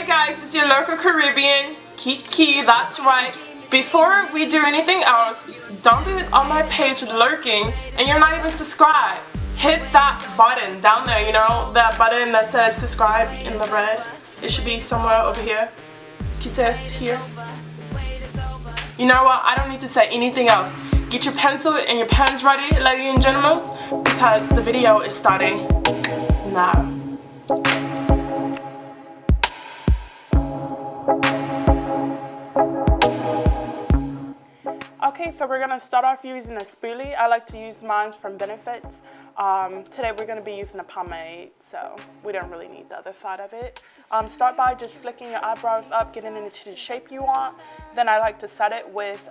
Hey guys, it's your local Caribbean, Kiki, that's right. Before we do anything else, don't be on my page lurking and you're not even subscribed. Hit that button down there, you know, that button that says subscribe in the red. It should be somewhere over here. It says here. You know what, I don't need to say anything else. Get your pencil and your pens ready, ladies and gentlemen, because the video is starting now. Okay, so we're going to start off using a spoolie. I like to use mine from Benefits. Today we're going to be using a pomade, so we don't really need the other side of it. Start by just flicking your eyebrows up, getting it into the shape you want. Then I like to set it with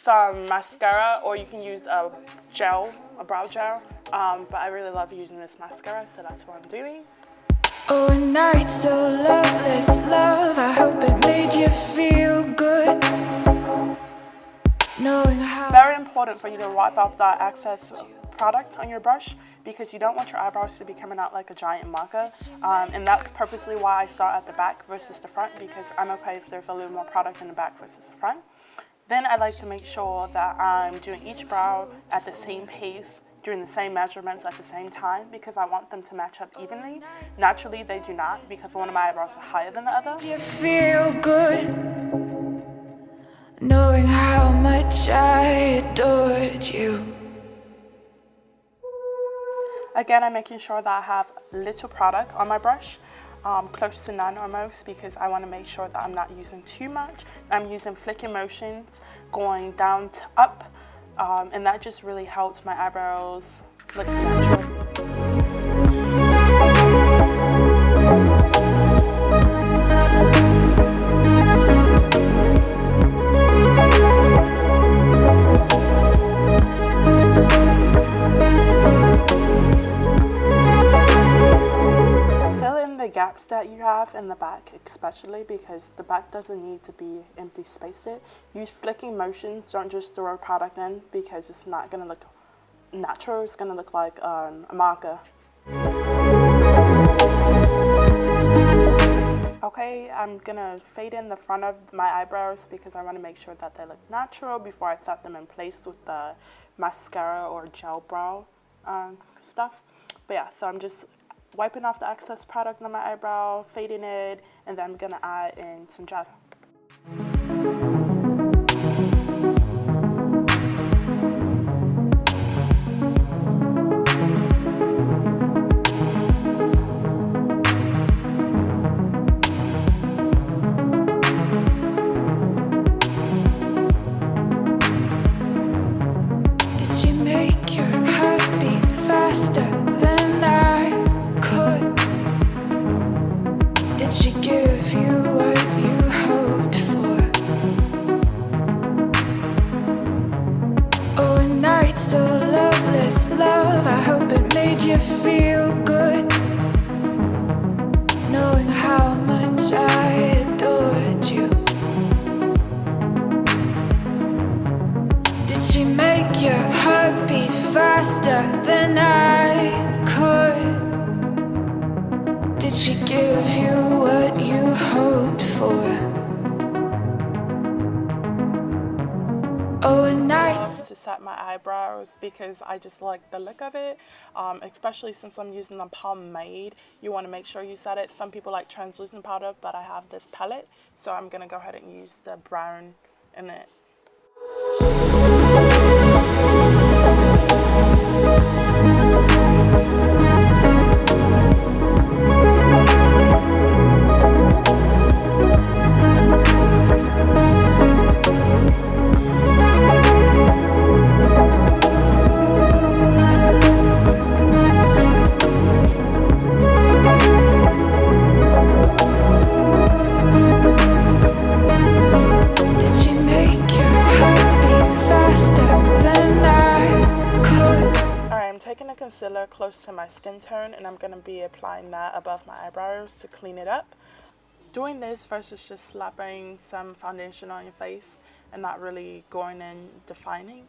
some mascara, or you can use a gel, a brow gel. But I really love using this mascara, so that's what I'm doing. Oh, a night so loveless, love, I hope it made you feel good. Very important for you to wipe off that excess product on your brush, because you don't want your eyebrows to be coming out like a giant marker, and that's purposely why I start at the back versus the front, because I'm okay if there's a little more product in the back versus the front. Then I like to make sure that I'm doing each brow at the same pace, doing the same measurements at the same time, because I want them to match up evenly. Naturally they do not, because one of my eyebrows are higher than the other. You feel good knowing how much I adored you. Again, I'm making sure that I have little product on my brush, close to none almost, because I want to make sure that I'm not using too much. I'm using flicking motions going down to up, and that just really helps my eyebrows look natural. Gaps that you have in the back, especially because the back doesn't need to be empty spaced. Use flicking motions, don't just throw product in, because it's not going to look natural, it's going to look like a marker. Okay, I'm going to fade in the front of my eyebrows because I want to make sure that they look natural before I set them in place with the mascara or gel brow stuff. But yeah, so I'm just wiping off the excess product on my eyebrow, fading it, and then I'm gonna add in some gel. Did you make your heart beat faster than I could? Did she give you what you hoped for? Oh, a night so loveless, love, I hope it made you feel good knowing how much I adored you. Did she make your heart beat faster than I could? Did she give you what you hoped for? Oh, a night To set my eyebrows, because I just like the look of it, especially since I'm using a pomade. You want to make sure you set it. Some people like translucent powder, but I have this palette, so I'm going to go ahead and use the brown in it. Concealer close to my skin tone, and I'm going to be applying that above my eyebrows to clean it up. Doing this versus just slapping some foundation on your face and not really going and defining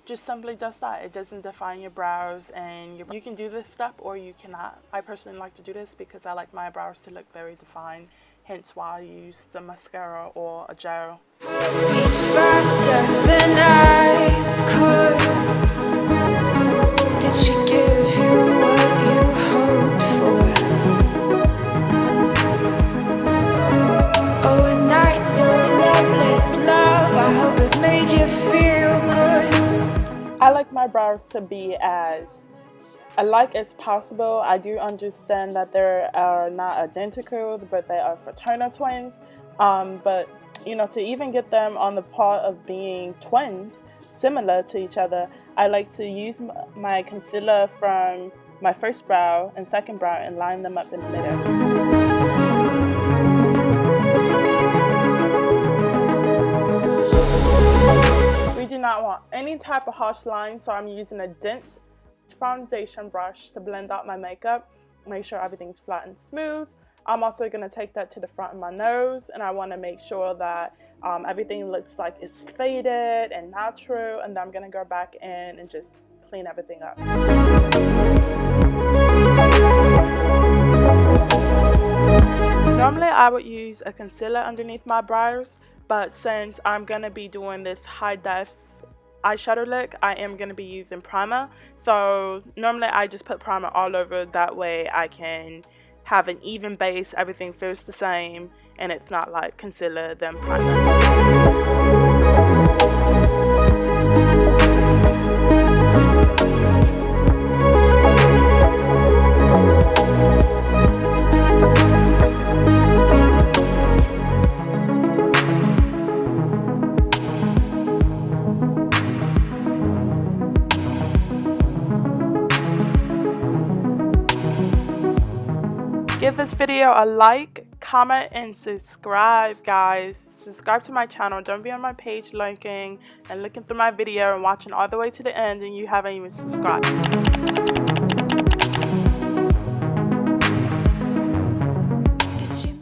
just simply does that. It doesn't define your brows, and you can do this step or you cannot. I personally like to do this because I like my brows to look very defined, hence why I use the mascara or a gel. Faster than I could. Did she give you what you hoped for? Oh, a night so loveless, love. I hope it's made you feel good. I like my brows to be as alike as possible. I do understand that they are not identical, but they are fraternal twins. But you know, to even get them on the part of being twins, similar to each other, I like to use my concealer from my first brow and second brow and line them up in the middle. We do not want any type of harsh line, so I'm using a dense foundation brush to blend out my makeup, make sure everything's flat and smooth. I'm also going to take that to the front of my nose, and I want to make sure that everything looks like it's faded and natural, and then I'm going to go back in and just clean everything up. Normally I would use a concealer underneath my brows, but since I'm going to be doing this high def eyeshadow look, I am going to be using primer. So normally I just put primer all over, that way I can have an even base, everything feels the same, and it's not like concealer then primer. Give this video a like, comment, and subscribe, guys. Subscribe to my channel. Don't be on my page lurking and looking through my video and watching all the way to the end and you haven't even subscribed.